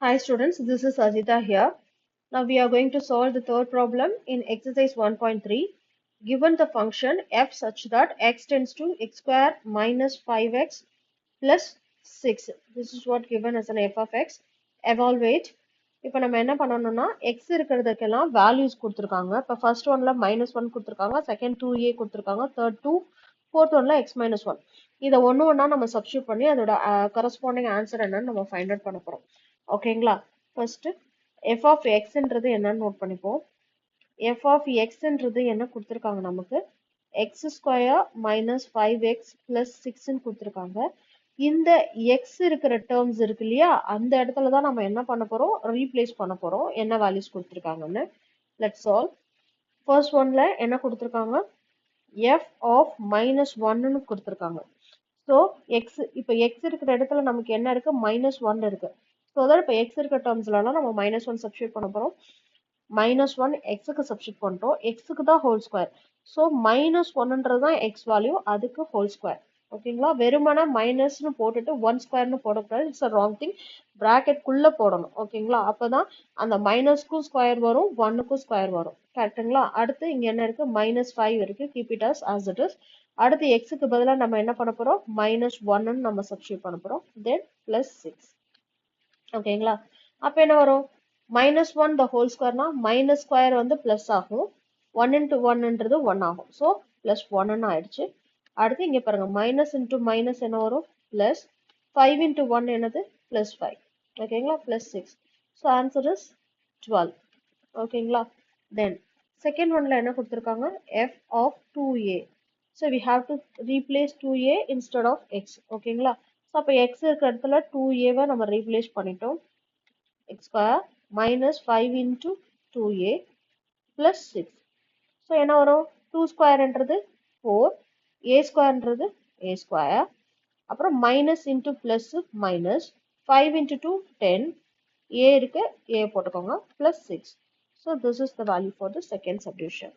Hi students, this is Ajita here. Now we are going to solve the third problem in exercise 1.3. Given the function f such that x tends to x square minus 5x plus 6. This is what given as an f of x. Evaluate. இப்போ நம்ம என்ன பண்ணணும்னா x இருக்கிறதுக்கெல்லாம் values கொடுத்துருக்காங்க. இப்போ first oneல -1 கொடுத்துருக்காங்க, second 2a கொடுத்துருக்காங்க, third 2, fourth oneல x minus 1. இதை ஒன்று ஒன்றா நம்ம substitute பண்ணி அதோட corresponding answer என்னன்னு நம்ம find out பண்ண போறோம். ஓகேங்களா? ஃபர்ஸ்ட் f of xன்றது என்னன்னு நோட் பண்ணிப்போம். f of xன்றது என்ன கொடுத்துருக்காங்க நமக்கு x square minus 5x plus 6 கொடுத்துருக்காங்க. இந்த x இருக்கிற டேர்ம்ஸ் இருக்கு இல்லையா, அந்த இடத்துல தான் நம்ம என்ன பண்ண போறோம், ரீப்ளேஸ் பண்ண போறோம். என்ன வேல்யூஸ் கொடுத்துருக்காங்கன்னு லெட்ஸ் சால்வ். ஃபர்ஸ்ட் ஒன்ல என்ன கொடுத்துருக்காங்க, f of -1ன்னு கொடுத்துருக்காங்க. ஸோ எக்ஸ் இப்போ எக்ஸ் இருக்கிற இடத்துல நமக்கு என்ன இருக்கு, -1 இருக்கு. ஸோ அதான் இப்போ எக்ஸ் இருக்கிற டேர்ம்ஸ்லாம் நம்ம -1 சப்ஸ்டியூட் பண்ண போறோம். -1 எக்ஸுக்கு சப்ஸ்டியூட் பண்றோம், எக்ஸுக்கு தான் ஹோல் ஸ்கொயர். ஸோ -1ன்றது தான் எக்ஸ் வேல்யூ, அதுக்கு ஹோல் ஸ்கொயர். ஓகேங்களா? வெறுமனே மைனஸ்னு போட்டுட்டு 1 ஸ்கொயர்னு போடக்கூடாது, it's a wrong thing. Bracket குள்ள போடணும். ஓகேங்களா? அப்பதான் அந்த மைனஸ்க்கும் ஸ்கொயர் வரும், 1க்கும் ஸ்கொயர் வரும். கரெக்டுங்களா? அடுத்து இங்க என்ன இருக்கு, -5 இருக்கு, keep it as it is. அடுத்து எக்ஸுக்கு பதிலா நம்ம என்ன பண்ண போறோம், -1ன்னு நம்ம சப்ஸ்டியூட் பண்ண போறோம். தென் +6. ஓகேங்களா? அப்ப என்ன வரும், -1 the whole squareனா மைனஸ் ஸ்கொயர் வந்து பிளஸ் ஆகும், 1 into 1ன்றது 1 ஆகும். ஸோ +1ன்னு ஆயிடுச்சு. அடுத்து இங்க பாருங்க, மைனஸ் இன்டூ மைனஸ் என்ன வரும், பிளஸ் 5 into 1 என்னது, +5. ஓகேங்களா? +6. So answer is 12. ஓகேங்களா? தென் செகண்ட் ஒன்ல என்ன கொடுத்துருக்காங்க, f of 2a. So we have to replace 2a instead of x. ஓகேங்களா? ஸோ அப்போ x இருக்கிற இடத்துல 2a நம்ம ரீப்ளேஸ் பண்ணிட்டோம். x square minus 5 into 2a plus 6. So என்ன வரும், 2 ஸ்கொயர்ன்றது 4, a ஸ்கொயர்ன்றது a ஸ்கொயர், அப்புறம் minus into plus minus 5 into 2 10, a இருக்கு, a போட்டுக்கோங்க, plus 6. So this is the value for the second substitution.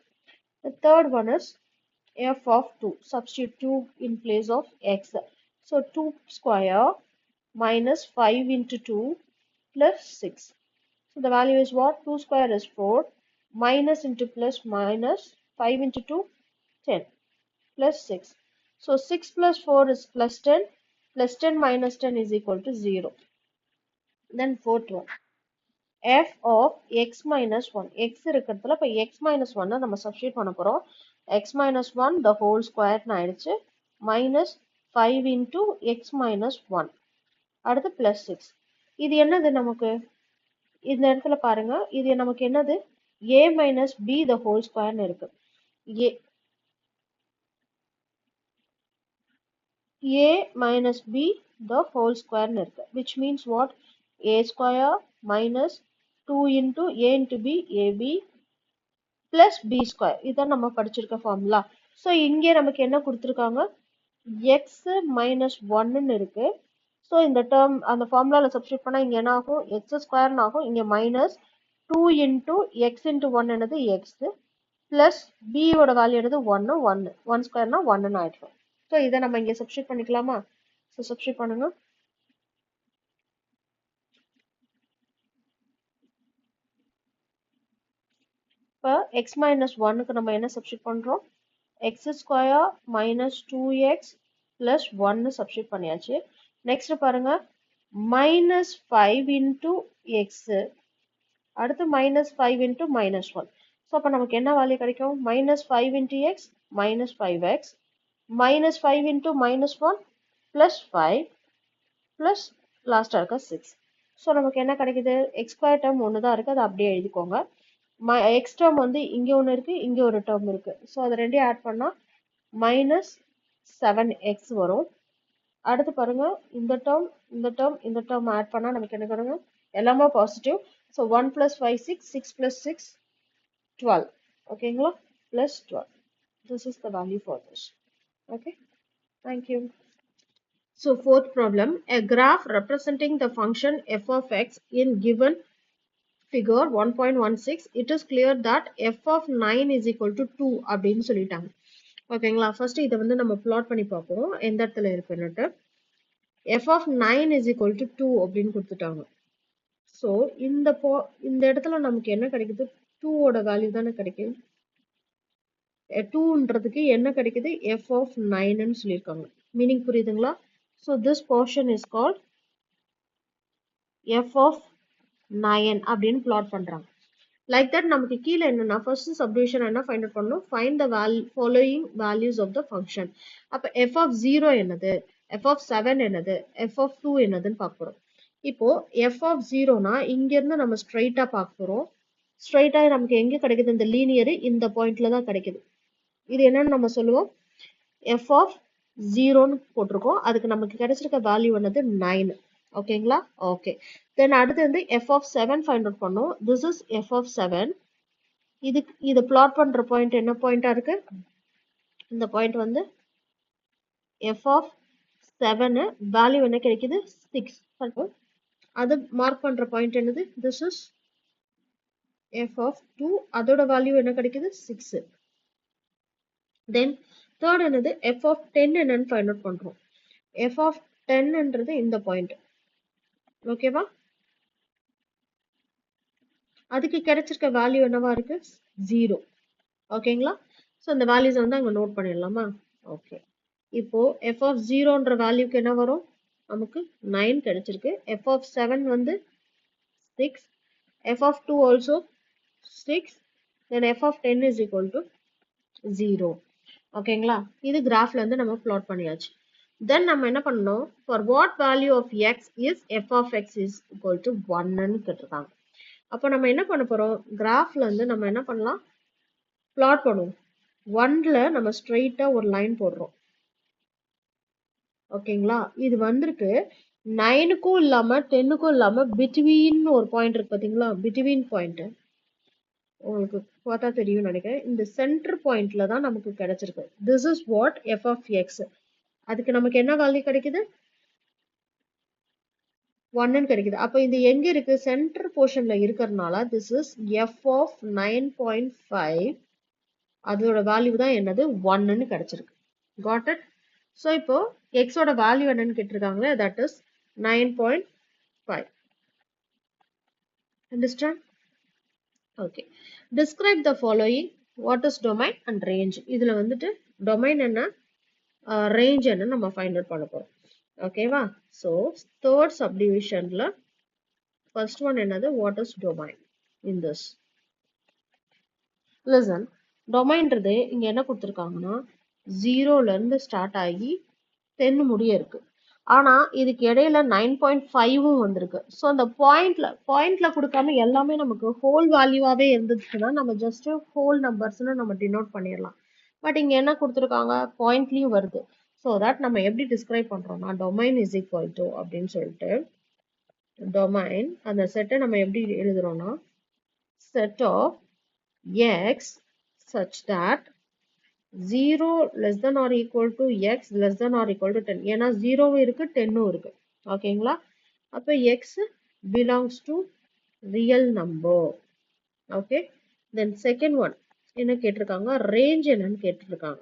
The third one is f of 2. Substitute 2 in place of x. So 2 square minus 5 into 2 plus 6. So the value is what? 2 square is 4. Minus into plus minus 5 into 2, 10 plus 6. So 6 plus 4 is plus 10. Plus 10 minus 10 is equal to 0. Then fourth one. f of x minus 1. x இருக்கிறதுல இப்போ x minus 1 நம்ம substitute பண்ண போறோம். x minus 1 the whole square ஆயிடுச்சு, minus 5 into x minus 1. அடுத்து plus 6. இது என்னது நமக்கு, இந்த இடத்துல பாருங்க, இது நமக்கு என்னது, a minus b the whole square இருக்கு. a minus b the whole square இருக்கு, which means what, a square minus 2 into a into b, ab plus b square. இதான் நம்ம படிச்சிருக்க ஃபார்முலா. ஸோ இங்கே நமக்கு என்ன கொடுத்துருக்காங்க, x minus 1ன்னு இருக்கு. ஸோ இந்த டேர்ம் அந்த ஃபார்முலாவில் சப்ஸ்டியூட் பண்ணால் இங்கே என்ன ஆகும், எக்ஸ் ஸ்கொயர்னு ஆகும். இங்கே மைனஸ் 2 into x into 1 என்னது எக்ஸ், பிளஸ் பியோட வேல்யூ என்னது 1, 1 ஸ்கொயர்னா 1ன்னு ஆயிடும். ஸோ இதை நம்ம இங்கே சப்ஸ்டியூட் பண்ணிக்கலாமா? ஸோ சப்ஸ்டியூட் பண்ணுங்க. இப்போ எக்ஸ் மைனஸ் 1க்கு நம்ம என்ன சப்ஸ்டியூட் பண்ணுறோம், X square minus 2x plus 1 substitute பண்ணியாச்சு. நெக்ஸ்ட் பாருங்க, minus 5 into x, அடுத்து minus 5 into minus 1. ஸோ அப்போ நமக்கு என்ன வேல்யூ கிடைக்கும், minus 5 into x minus 5x, minus 5 into minus 1 plus 5 plus லாஸ்ட்டாக இருக்க 6. ஸோ நமக்கு என்ன கிடைக்குது, எக்ஸ் ஸ்கொயர் டேர்ம் ஒன்று தான் இருக்குது, அதை அப்படியே எழுதிக்கோங்க. எக்ஸ் டேர்ம் வந்து இங்கே ஒன்று இருக்குது, இங்கே ஒரு டேர்ம் இருக்குது. ஸோ அதை ரெண்டையும் ஆட் பண்ணால் minus 7x வரும். அடுத்து பாருங்க, இந்த டேர்ம் இந்த டேர்ம் இந்த டேர்ம் ஆட் பண்ணா நமக்கு என்ன கிடைக்கும், எல்லாமே பாசிட்டிவ். So 1 plus 5 6, 6 plus 6 12. ஓகேங்களா? plus 12. This is the value for this. Okay, thank you. So fourth problem, a graph representing the function f of x in given figure 1.16, it is clear that f of 9 is equal to 2 அப்படின்னு சொல்லிட்டாங்க. ஓகேங்களா? First இதை வந்து நம்ம plot பண்ணி பார்ப்போம் எந்த இடத்துல இருக்குன்னுட்டு. f of 9 is equal to 2 அப்படின்னு கொடுத்துட்டாங்க. ஸோ இந்த இடத்துல நமக்கு என்ன கிடைக்குது? 2 ஓட வேல்யூ தானே கிடைக்குது. 2ன்றதுக்கு என்ன கிடைக்குது? f of 9ன்னு சொல்லியிருக்காங்க. மீனிங் புரியுதுங்களா? So this portion is called f of 9 அப்படின்னு பிளாட் பண்றாங்க. லைக் தட் நமக்கு கீழே என்னன்னா ஃபர்ஸ்ட் சப்டிவிஷன் என்ன ஃபைண்ட் அவுட் பண்ணணும்? Find the following values of the function. அப்போ f of 0 என்னது, f of 7 என்னது, f of 2 என்னதுன்னு பார்க்க போறோம். இப்போ f of 0னா இங்க இருந்து நம்ம ஸ்ட்ரைட்டா பார்க்க போறோம். ஸ்ட்ரைட்டா நமக்கு எங்க கிடைக்குது? இந்த லீனியர் இந்த பாயிண்ட்ல தான் கிடைக்குது. இது என்னன்னு நம்ம சொல்லுவோம்? f of 0ன்னு போட்டிருக்கோம். அதுக்கு நமக்கு கிடைச்சிருக்க வேல்யூ என்னது? 9. ஓகேங்களா? ஓகே. தென் அடுத்து வந்து f of 7 ஃபைண்ட் அவுட் பண்ணோம். This is f of 7. இது பிளாட் பண்ற பாயிண்ட் என்ன பாயிண்டா இருக்கு? இந்த பாயிண்ட் வந்து f of 7 வேல்யூ என்ன கிடைக்குது? 6. அது மார்க் பண்ற பாயிண்ட் என்னது? This is f of 2. அதோட வேல்யூ என்ன கிடைக்குது? 6. தென் தேர்ட் என்னது? f of 10 என்னன்னு ஃபைண்ட் அவுட் பண்றோம். f of 10ன்றது இந்த பாயிண்ட். ஓகேவா? அதுக்கு கிடைச்சிருக்க வேல்யூ என்னவா இருக்கு? 0. ஓகேங்களா? ஸோ இந்த வேல்யூஸ் வந்து அங்க நோட் பண்ணிடலாமா? ஓகே. இப்போ f of 0ன்ற வேல்யூக்கு என்ன வரும்? நமக்கு 9 கிடைச்சிருக்கு. f of 7 வந்து 6. f of 2 also 6. then f of 10 is equal to 0. ஓகேங்களா? இது கிராஃப்ல இருந்து நம்ம பிளாட் பண்ணியாச்சு. தென் நம்ம என்ன பண்ணணும்? for what value of x is f of x is equal to 1ன்னு கேட்டிருக்காங்க. அப்போ நம்ம என்ன பண்ண போறோம்? கிராஃப்ல இருந்து நம்ம என்ன பண்ணலாம்? பிளாட் பண்ணுவோம். 1ல நம்ம ஸ்ட்ரெயிட்டா ஒரு லைன் போடுறோம். ஓகேங்களா? இது வந்திருக்கு 9க்கும் இல்லாம 10க்கும் இல்லாம பிட்வீன் ஒரு பாயிண்ட் இருக்கு பாத்தீங்களா? பிட்வீன் பாயிண்ட் உங்களுக்கு பார்த்தா தெரியும் நினைக்கிறேன். இந்த சென்டர் பாயிண்ட்ல தான் நமக்கு கிடைச்சிருக்கு. This is what f of x. அதுக்கு நமக்கு என்ன வேல்யூ கிடைக்குது? 1ன்னு கிடைக்குது. அப்போ இது எங்க இருக்கு? சென்டர் போர்ஷன்ல இருக்கிறதுனால திஸ் இஸ் f of 9.5. அதோட வேல்யூ தான் என்னது? 1ன்னு கிடைச்சிருக்கு. Got it? ஸோ இப்போ x ஓட வேல்யூ என்னன்னு கேட்டிருக்காங்களே, that is 9.5. Understand? Okay. Describe the following. What is domain and range. இதுல வந்துட்டு டொமைன் என்ன, ரேஞ்ச் என்ன நம்ம ஃபைண்ட் அவுட் பண்ண போறோம். ஓகேவா? ஸோ தேர்ட் சப்டிவிஷன்ல ஃபர்ஸ்ட் ஒன் என்னது? What is domain in this. Listen, டொமைன்றது இங்க என்ன கொடுத்துருக்காங்கன்னா 0ல இருந்து ஸ்டார்ட் ஆகி 10 முடிய இருக்கு. ஆனா இதுக்கு இடையில 9.5ம் வந்திருக்கு. ஸோ அந்த பாயிண்ட்ல கொடுக்காம எல்லாமே நமக்கு ஹோல் வேல்யூவாவே இருந்துச்சுன்னா நம்ம ஜஸ்ட் ஹோல் நம்பர்ஸ்னு நம்ம டினோட் பண்ணிடலாம். பட் இங்க என்ன கொடுத்துருக்காங்க? பாயிண்ட்லயும் வருது. ஸோ தட் நம்ம எப்படி டிஸ்கிரைப் பண்றோம்னா டொமைன் இஸ் ஈக்குவல் டு அப்படின்னு சொல்லிட்டு டொமைன் அந்த செட்டை நம்ம எப்படி எழுதுறோம்னா set of x such that 0 less than or equal to x less than or equal to 10. ஏன்னா 0வும் இருக்கு 10ம் இருக்கு. ஓகேங்களா? அப்ப x belongs to real number. Okay. then second one என்ன கேட்டிருக்காங்க? ரேஞ்ச் என்னன்னு கேட்டிருக்காங்க.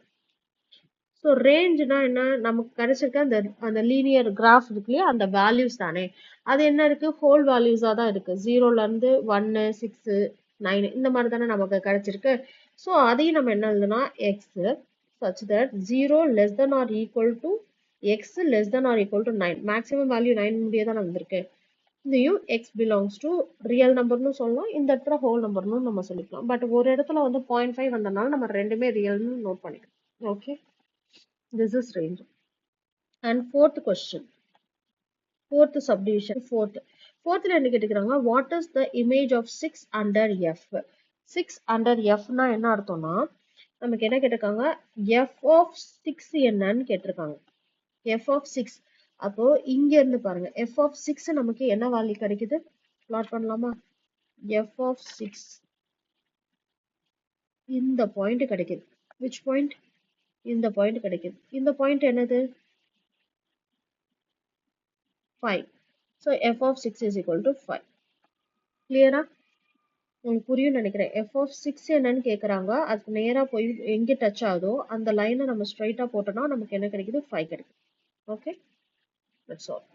ஸோ ரேஞ்ச்னா என்ன? நமக்கு கிடைச்சிருக்க அந்த லீனியர் கிராஃப் இருக்கு இல்லையா, அந்த வேல்யூஸ் தானே. அது என்ன இருக்கு? ஹோல் வேல்யூஸா தான் இருக்கு. 0ல இருந்து 1 6 9 இந்த மாதிரி தானே நமக்கு கிடைச்சிருக்கு. ஸோ அதையும் நம்ம என்ன எழுதுனா x such that 0 less than or equal to x less than or equal to 9. Maximum value 9 முடிய தான் வந்திருக்கு. இதையும் எக்ஸ் பிலாங்ஸ் டு ரியல் நம்பர்னு சொல்லலாம். இந்த இடத்துல ஹோல் நம்பர்னு நம்ம சொல்லிக்கலாம். பட் ஒரு இடத்துல வந்து 0.5 வந்தனால நம்ம ரெண்டுமே ரியல்னு நோட் பண்ணிக்கலாம். Okay. This is range. And fourth question, fourth subdivision, fourthல என்ன கேட்டுக்கிறாங்க? What is the image of 6 under f? 6 under f னா என்ன அர்த்தம்னா நமக்கு என்ன கேட்டிருக்காங்க? f of 6 என்னன்னு கேட்டிருக்காங்க. f of 6. அப்போ இங்க இருந்து பாருங்க, f of 6 நமக்கு என்ன வேல்யூ கிடைக்குது? பிளாட் பண்ணலாமா? f of 6 இந்த பாயிண்ட் கிடைக்குது. which point? இந்த பாயிண்ட் கிடைக்குது. இந்த பாயிண்ட் என்னது? 5. So f of 6 is equal to 5. கிளியரா? உங்களுக்கு புரியும் நினைக்கிறேன். f of 6 என்னன்னு கேக்குறாங்க. அதுக்கு நேரா போய் எங்க டச் ஆகுதோ அந்த லைனை நம்ம ஸ்ட்ரைட்டா போட்டோம்னா நமக்கு என்ன கிடைக்குது? 5 கிடைக்குது. Okay, that's all.